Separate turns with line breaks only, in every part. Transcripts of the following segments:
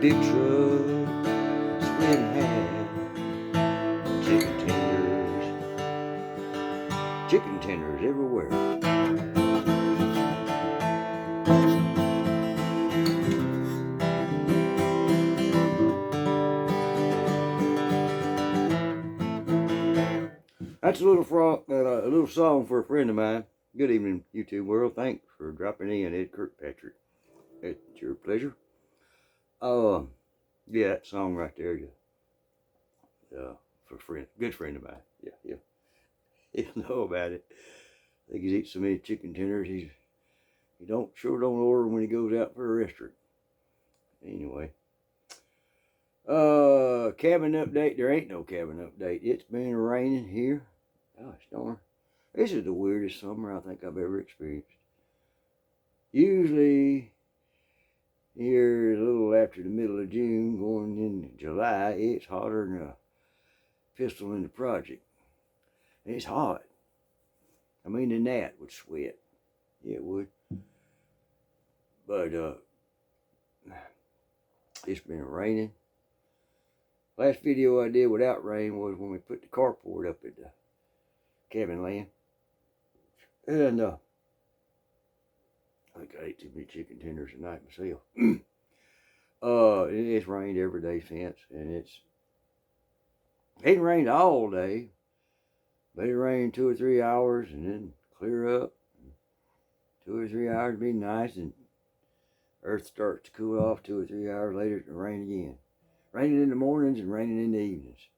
big truck split in half. Chicken tenders everywhere. That's a little song for a friend of mine. Good evening, YouTube world. Thanks for dropping in, Ed Kirkpatrick. It's your pleasure. Yeah, that song right there, for a friend, good friend of mine. Yeah. He'll know about it. I think he's eaten so many chicken tenders, he don't order when he goes out for a restaurant. Anyway, cabin update. There ain't no cabin update. It's been raining here. Gosh darn. This is the weirdest summer I think I've ever experienced. Usually, here a little after the middle of June, going into July, it's hotter than a pistol in the project. And it's hot. I mean, the gnat would sweat. Yeah, it would. But it's been raining. Last video I did without rain was when we put the carport up at the cabin land. And I think I ate too many chicken tenders tonight myself. It's rained every day since, and it ain't rained all day, but it rained 2 or 3 hours and then clear up. 2 or 3 hours be nice, and earth starts to cool off. 2 or 3 hours later, it'll rain again. Raining in the mornings and raining in the evenings.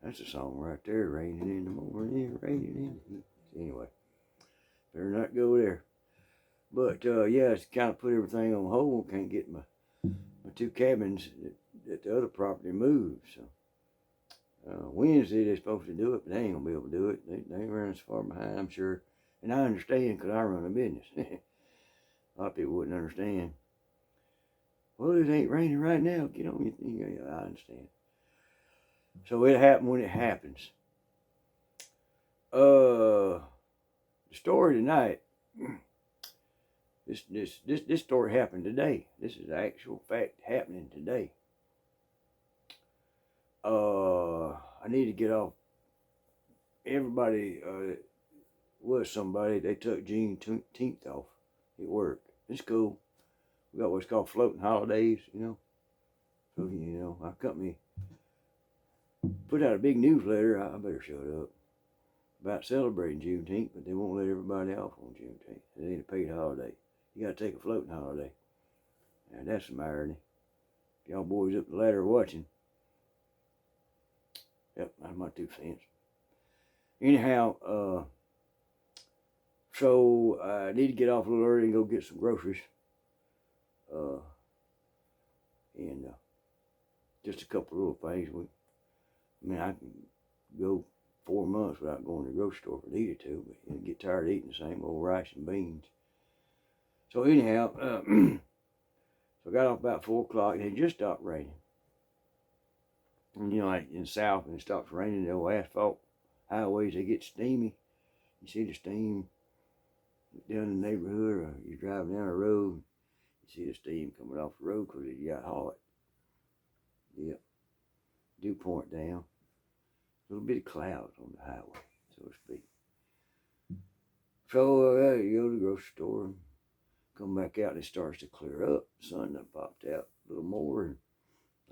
That's a song right there. Raining in the morning, raining in the evenings. Anyway, better not go there. But yeah, it's kind of put everything on hold. Can't get my 2 cabins at the other property moved. So Wednesday they're supposed to do it, but they ain't gonna be able to do it. They ain't running so far behind, I'm sure. And I understand because I run a business. A lot of people wouldn't understand. Well, it ain't raining right now. Get on your thing. Yeah, I understand. So it happened when it happens. The story tonight. This story happened today. This is actual fact happening today. I need to get off. Everybody was somebody. They took Juneteenth off at work. It's cool. We got what's called floating holidays, you know. So, you know, our company put out a big newsletter. I better shut up. About celebrating Juneteenth, but they won't let everybody off on Juneteenth. It ain't a paid holiday. You got to take a floating holiday. And that's some irony. If y'all boys up the ladder watching. Yep, that's my 2 cents. Anyhow, so I need to get off a little early and go get some groceries. And just a couple of little things. I can go 4 months without going to the grocery store if I needed to, but you get tired of eating the same old rice and beans. So anyhow, so I got off about 4 o'clock and it just stopped raining. And you know, like in the South, when it stops raining, the old asphalt highways, they get steamy. You see the steam down in the neighborhood, or you're driving down the road, you see the steam coming off the road because it got hot. Yep. Dew point down. A little bit of clouds on the highway, so to speak. So you go to the grocery store and come back out and it starts to clear up. The sun done popped out a little more and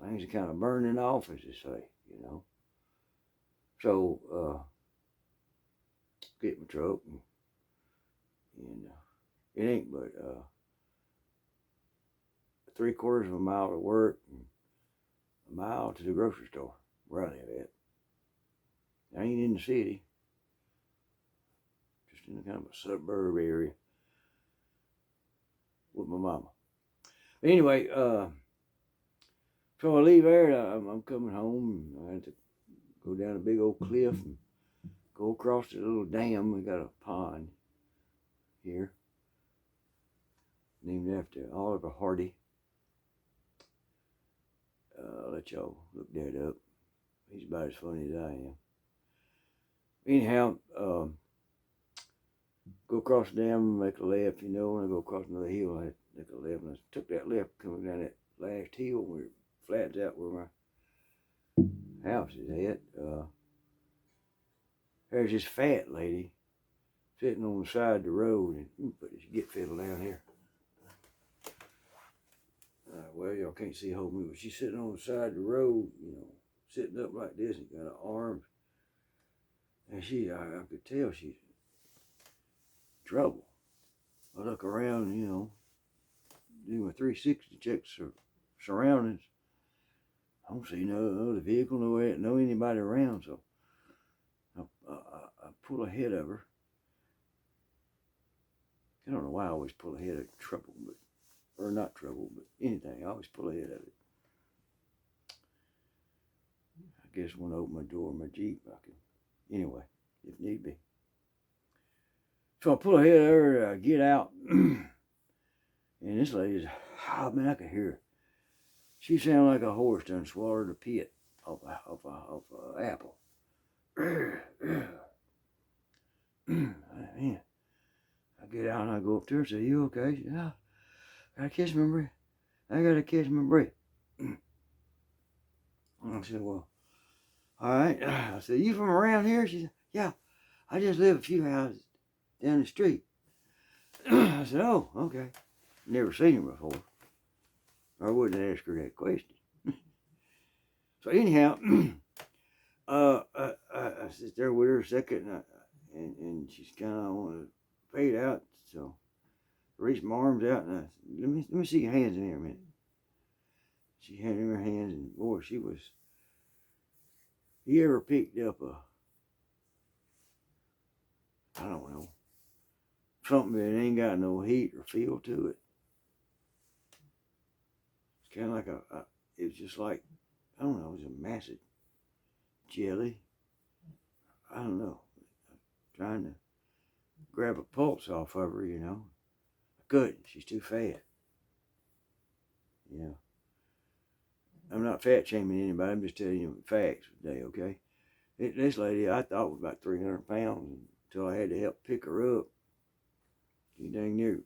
things are kind of burning off, as they say, you know. So get my truck and it ain't but 3/4 of a mile to work and a mile to the grocery store where I live at. I ain't in the city, just in a kind of a suburb area with my mama. But anyway, so I leave there. I'm coming home. I had to go down a big old cliff and go across the little dam. We got a pond here named after Oliver Hardy. I'll let y'all look that up. He's about as funny as I am. Anyhow, go across the dam and make a left, you know. When I go across another hill, I make a left. And I took that left coming down that last hill where it flattens out where my house is at. There's this fat lady sitting on the side of the road, and you can put this get fiddle down here. Well, y'all can't see whole me, but she's sitting on the side of the road, you know, sitting up like this and got her arms. And I could tell she's in trouble. I look around, you know, do my 360 checks her surroundings. I don't see no other vehicle, no anybody around, so I pull ahead of her. I don't know why I always pull ahead of trouble, or not trouble, but anything. I always pull ahead of it. I guess when I open my door of my Jeep, I can, anyway, if need be. So I pull ahead of her, I get out, and this lady's, oh man, I could hear her. She sounded like a horse done swallowed a pit of an apple. Man, I get out and I go up to her and say, "You okay?" She said, "Yeah, I gotta catch my breath. I gotta catch my breath." And I said, "Well, all right." I said, "You from around here?" She said, "Yeah, I just live a few houses down the street." I said, "Oh, okay." Never seen her before. I wouldn't ask her that question. So anyhow, I sit there with her a second, and she's kind of want to fade out. So I reached my arms out, and I said, let me see your hands in here a minute. She had in her hands, and boy, she was. You ever picked up I don't know, something that ain't got no heat or feel to it? It's kind of like it was just like, I don't know, it was a massive jelly. I don't know. Trying to grab a pulse off of her, you know. I couldn't. She's too fat. Yeah. I'm not fat shaming anybody. I'm just telling you facts today, okay? This lady I thought was about 300 pounds until I had to help pick her up. She dang near.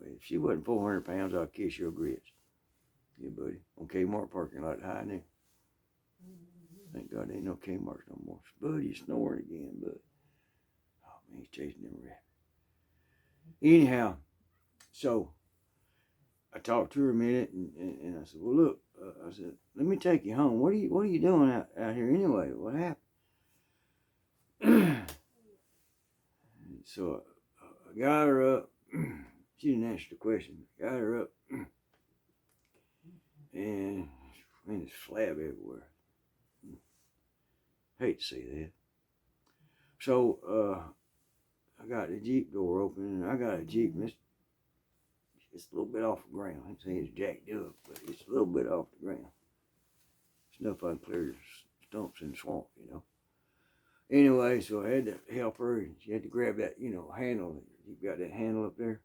If she wasn't 400 pounds, I'd kiss your grits. Yeah, buddy. On Kmart parking lot high now. Thank God ain't no Kmart's no more. Buddy, he's snoring again, bud. Oh man, he's chasing them rabbits. Anyhow, so I talked to her a minute, and I said, "Well, look," I said, "let me take you home. What are you doing out here anyway? What happened?" So I got her up. She didn't answer the question. Got her up, and man, there's flab everywhere. Hate to see that. So I got the Jeep door open, and I got a Jeep, and it's a little bit off the ground. I ain't saying it's jacked up, but it's a little bit off the ground. It's enough I can clear the stumps in the swamp, you know. Anyway, so I had to help her, and she had to grab that, you know, handle. You got that handle up there.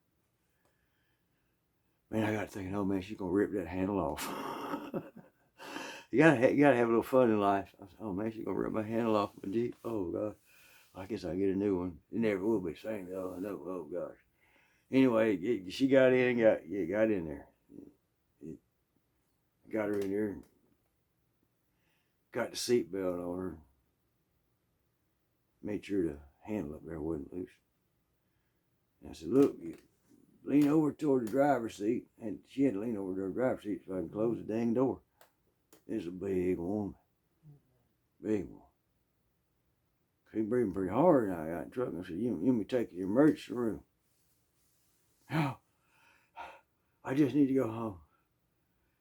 Man, I got thinking, oh man, she's gonna rip that handle off. you gotta have a little fun in life. I said, oh man, she's gonna rip my handle off my Jeep. Oh God, I guess I'll get a new one. It never will be the same. Oh no, oh gosh. Anyway, she got in, got in there. Got her in there, got the seatbelt on her. Made sure the handle up there wasn't loose. And I said, look, you lean over toward the driver's seat. And she had to lean over to her driver's seat so I can close the dang door. It's a big woman. Big one. She breathing pretty hard, and I got in trouble. I said, you want me to take you to the emergency room? Oh, I just need to go home.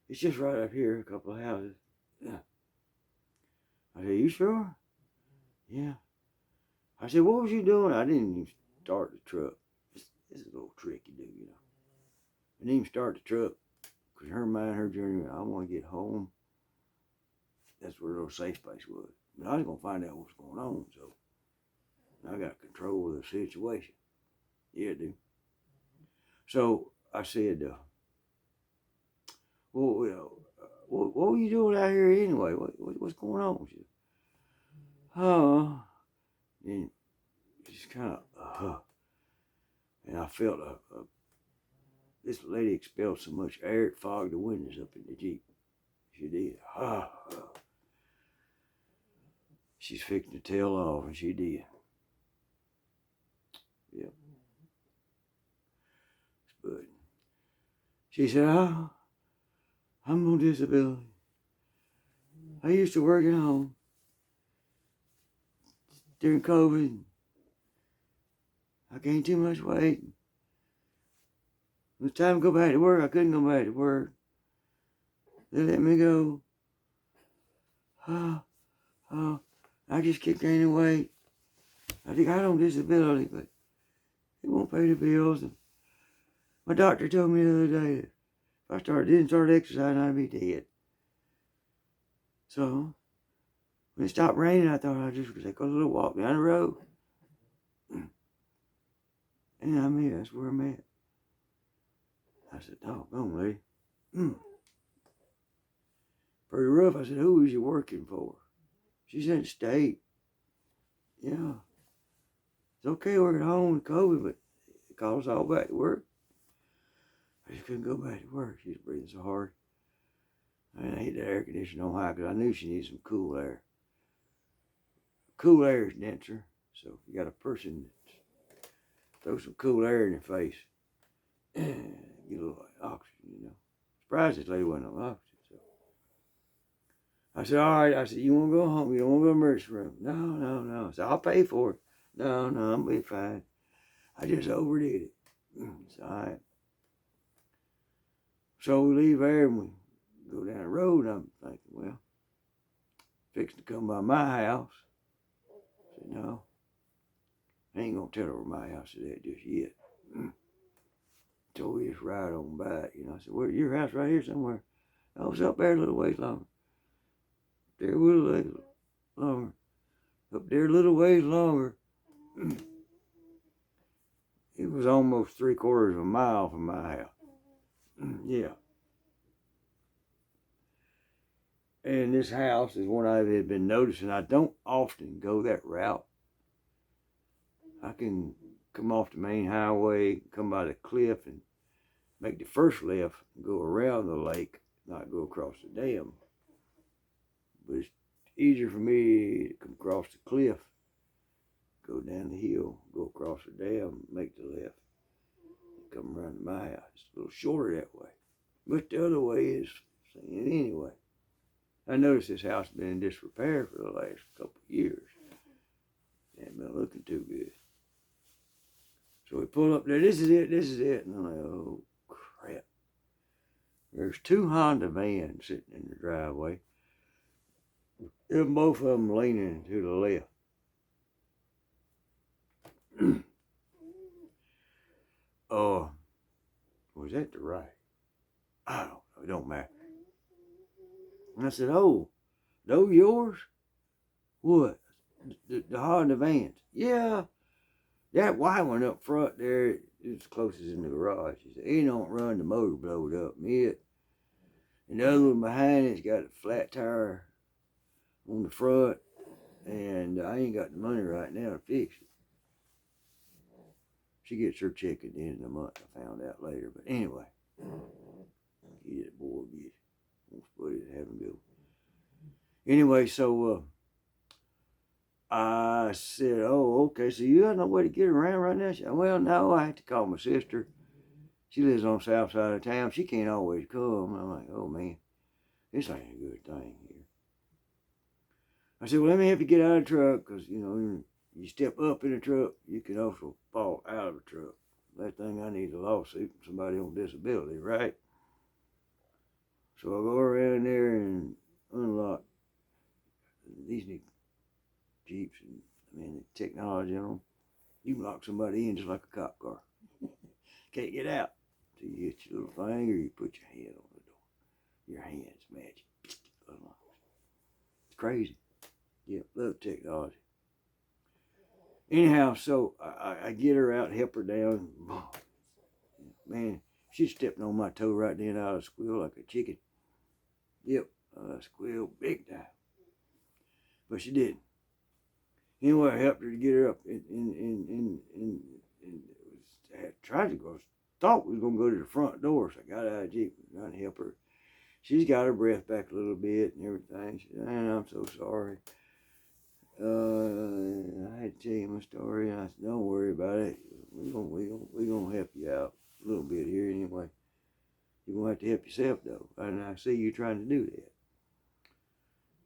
It's just right up here, a couple of houses. Yeah. I said, you sure? Yeah. I said, what was you doing? I didn't even start the truck. This is a little trick you do, you know. I didn't even start the truck because her mind, her journey, I want to get home. That's where a little safe space was. But I was going to find out what's going on, so I got control of the situation. Yeah, dude. So I said, well, what were you doing out here anyway? What's going on? She said, oh, and just kind of, and I felt this lady expelled so much air it fogged the windows up in the Jeep. She did. She's fixing to tail off, and she did. Yep. But she said, I'm on disability. I used to work at home during COVID. I gained too much weight. When it was time to go back to work, I couldn't go back to work. They let me go. I just kept gaining weight. I think I got on disability, but it won't pay the bills. And my doctor told me the other day that if I didn't start exercising, I'd be dead. So when it stopped raining, I thought I'd just take a little walk down the road. And I mean, that's where I'm at. I said, doggone, lady. Pretty rough. I said, who is you working for? She said, state. Yeah. It's okay working at home with COVID, but it called us all back to work. I just couldn't go back to work. She was breathing so hard. I hit the air conditioner on high because I knew she needed some cool air. Cool air is denser. So if you got a person that throws some cool air in their face, get a little oxygen, you know. Surprised this lady wasn't on oxygen. So I said, all right. I said, you want to go home? You don't want to go to the emergency room? No. I said, I'll pay for it. No, I'm going to be fine. I just overdid it. It's all right. So we leave there and we go down the road. I'm thinking, well, fixing to come by my house. I said, no, I ain't going to tell her where my house is at just yet. So we just ride on by it, you know. I said, well, your house right here somewhere. I was up there a little ways longer. There a little ways longer. Up there a little ways longer. It was almost 3/4 of a mile from my house. Yeah. And this house is one I had been noticing. I don't often go that route. I can come off the main highway, come by the cliff, and make the first left and go around the lake, not go across the dam. But it's easier for me to come across the cliff, go down the hill, go across the dam, make the left, and come around to my house. It's a little shorter that way. But the other way is anyway. I noticed this house has been in disrepair for the last couple of years. It ain't been looking too good. So we pull up there, this is it. And I'm like, oh crap. There's 2 Honda vans sitting in the driveway. And both of them leaning to the left. Was that the right? I don't know, it don't matter. And I said, oh, those yours? What? The Honda vans? Yeah. That white one up front there is closest in the garage. He said, it don't run, the motor blowed up. And the other one behind it's got a flat tire on the front. And I ain't got the money right now to fix it. She gets her check at the end of the month. I found out later. But anyway, get it, boy, get it. Won't split it, have him go. Anyway, so I said, oh, okay, so you got no way to get around right now? She said, well, no, I had to call my sister. She lives on the south side of town. She can't always come. I'm like, oh, man, this ain't a good thing here. I said, well, let me help you get out of the truck, because, you know, you step up in the truck, you can also fall out of the truck. That thing I need a lawsuit from somebody on disability, right? So I go around there and unlock these new Jeeps and the technology on them. You can lock somebody in just like a cop car. Can't get out. So you hit your little finger, you put your hand on the door. Your hands match. Unlocks. It's crazy. Yeah, love technology. Anyhow, so I get her out, help her down. Man, she's stepping on my toe right then. I would squeal like a chicken. Yep, I squealed big time. But she didn't. Anyway, I helped her to get her up. I tried to go thought we was going to go to the front door, so I got out of the Jeep and trying to help her. She's got her breath back a little bit and everything. She said, "Man, I'm so sorry. I had to tell you my story." And I said, "Don't worry about it. We're gonna help you out a little bit here anyway. You're going to have to help yourself, though. And I see you trying to do that.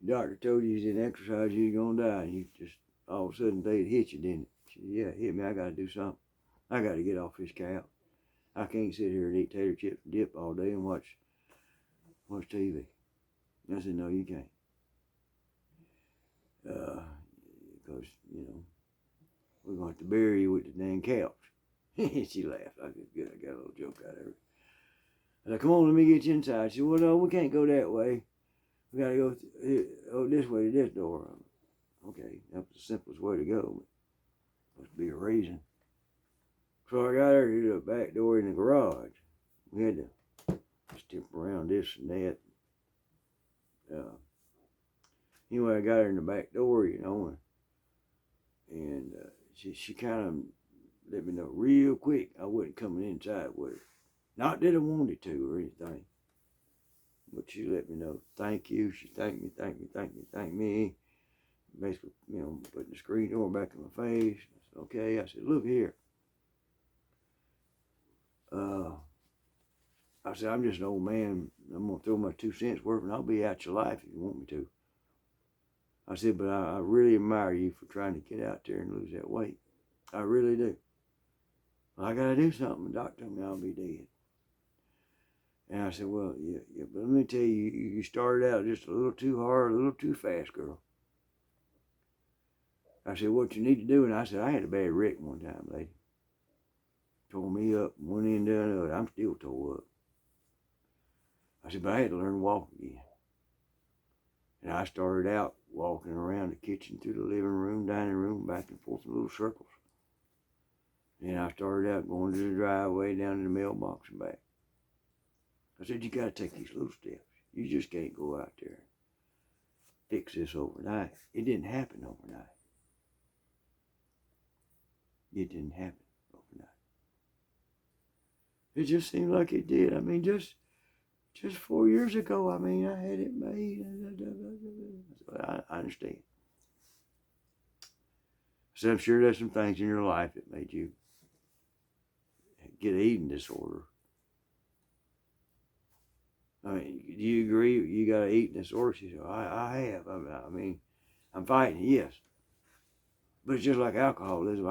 The doctor told you didn't exercise, you're going to die. And you just, all of a sudden, they'd hit you, didn't it?" She said, "Yeah, it hit me. I got to do something. I got to get off this couch. I can't sit here and eat tater chips and dip all day and watch TV." I said, "No, you can't. Because, we're going to have to bury you with the dang couch." She laughed. I got a little joke out of her. I said, "Come on, let me get you inside." She said, "Well, no, we can't go that way. We got to go this way to this door." Okay, that was the simplest way to go. Must be a reason. So I got her to the back door in the garage. We had to step around this and that. Anyway, I got her in the back door, and she kind of let me know real quick I wasn't coming inside with her. Not that I wanted to or anything, but she let me know, "Thank you." She thanked me. Basically, putting the screen door back in my face. I said, "Okay." I said, "Look here. I said, I'm just an old man. I'm going to throw my 2 cents worth and I'll be out your life if you want me to." I said, "But I really admire you for trying to get out there and lose that weight. I really do. Well, I got to do something. The doctor told me I'll be dead." And I said, "Well, yeah, but let me tell you, you started out just a little too hard, a little too fast, girl." I said, "What you need to do," and I said, I had a bad wreck one time, lady. Tore me up, one end down the other. I'm still tore up. I said, "But I had to learn to walk again." And I started out walking around the kitchen, through the living room, dining room, back and forth in little circles. And I started out going to the driveway, down to the mailbox and back. I said, "You got to take these little steps. You just can't go out there and fix this overnight." It didn't happen overnight. It didn't happen overnight. It just seemed like it did. I mean, just 4 years ago, I had it made. I understand. So I'm sure there's some things in your life that made you get an eating disorder. I mean, do you agree you got an eating disorder? She said, I have. I'm fighting, yes. But it's just like alcoholism.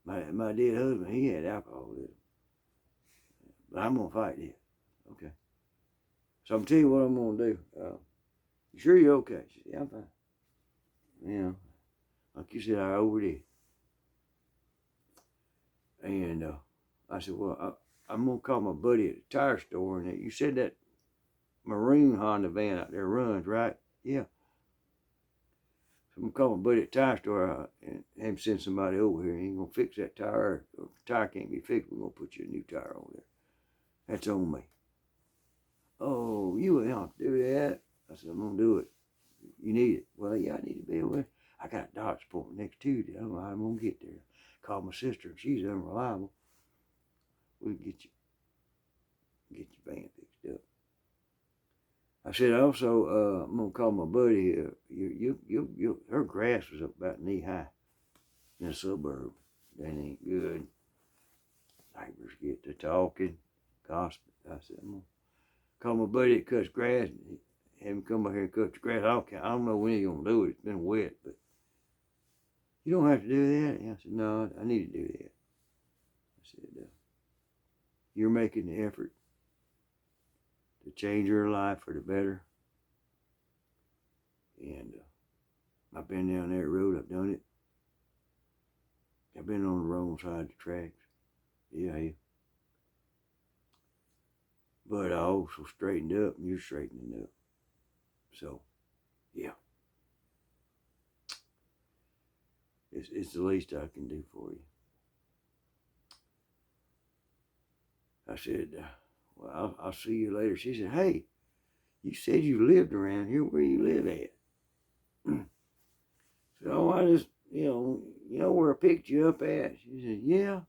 My dead husband, he had alcoholism. But I'm going to fight it. Okay. So I'm telling you what I'm going to do. You sure you're okay? She said, "Yeah, I'm fine." Like you said, I overdid. And I said, "Well, I'm going to call my buddy at the tire store." And you said that maroon Honda van out there runs, right? "Yeah." So I'm going to call my buddy at the tire store and have him send somebody over here. And he's going to fix that tire. Or if the tire can't be fixed, we're going to put you a new tire on there. That's on me. "Oh, you wouldn't have to do that." I said, "I'm going to do it. You need it." "Well, yeah, I need to be aware. I got a doctor's appointment next Tuesday. I don't know how I'm going to get there." Called my sister, and she's unreliable. We'll get your van fixed up. I said, also, I'm going to call my buddy. Her grass was up about knee high in a suburb. That ain't good. Neighbors get to talking, gossip. I said, I'm going to call my buddy that cuts grass and have him come up here and cut the grass. I don't know when he's going to do it. It's been wet, but you don't have to do that. And I said, "No, I need to do that." I said, "You're making the effort to change your life for the better. And I've been down that road. I've done it. I've been on the wrong side of the tracks. Yeah. But I also straightened up, and you're straightening up. So, yeah. It's the least I can do for you." I said, "Well, I'll see you later." She said, "Hey, you said you lived around here. Where you live at?" So I just, you know where I picked you up at? She said, "Yeah."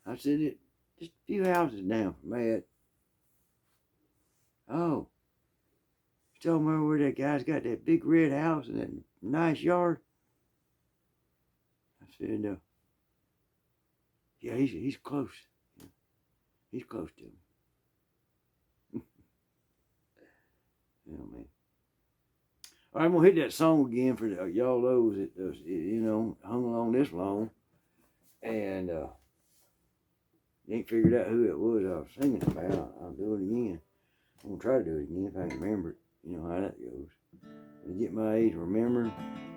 I said, it just a few houses down from that. Oh, you told me where that guy's got that big red house and that nice yard? I said, yeah, he's close. He's close to me. You know, man. All right, I'm gonna hit that song again for y'all those that hung along this long and ain't figured out who it was I was singing about. I'll do it again. I'm gonna try to do it again if I can remember it. You know how that goes. When you get my age, remembering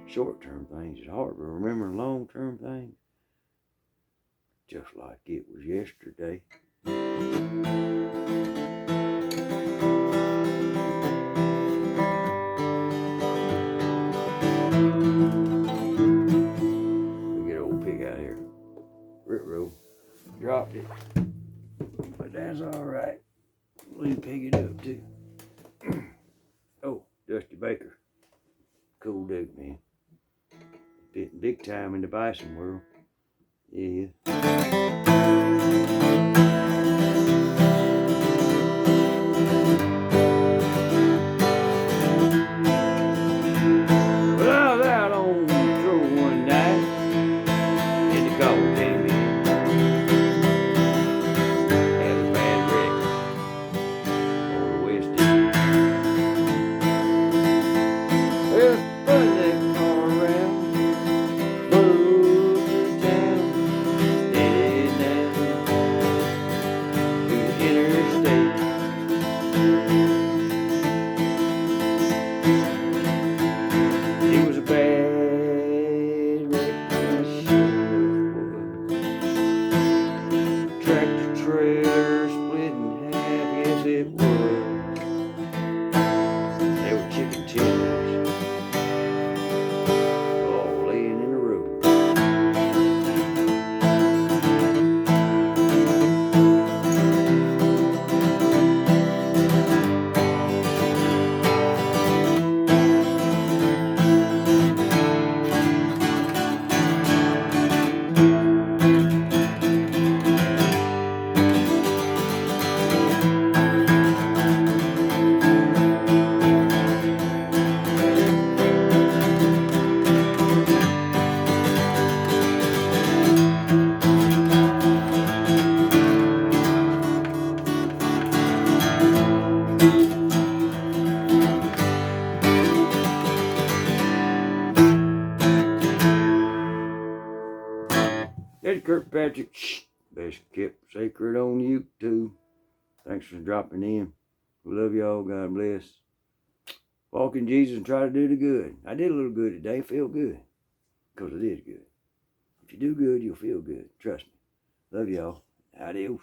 short-term things is hard, but remembering long-term things, just like it was yesterday. We get an old pig out here. Rip roll. Dropped it. But that's alright. We can pick it up too. Oh, Dusty Baker. Cool dude, man. Big time in the bison world. Yeah. Well, I was out on patrol one night, and the call came in. Had a bad wreck on the west end. Well, spun that car around, moved through town, headed down to the interstate. It was a bad wreck, I sure was. Tractor trailer split in half, yes it was. They were chicken tenders, all laying in the road. Eddie Kirkpatrick, best kept sacred on YouTube. Thanks for dropping in. We love y'all. God bless. Walk in Jesus and try to do the good. I did a little good today. Feel good. Because it is good. If you do good, you'll feel good. Trust me. Love y'all. Adios.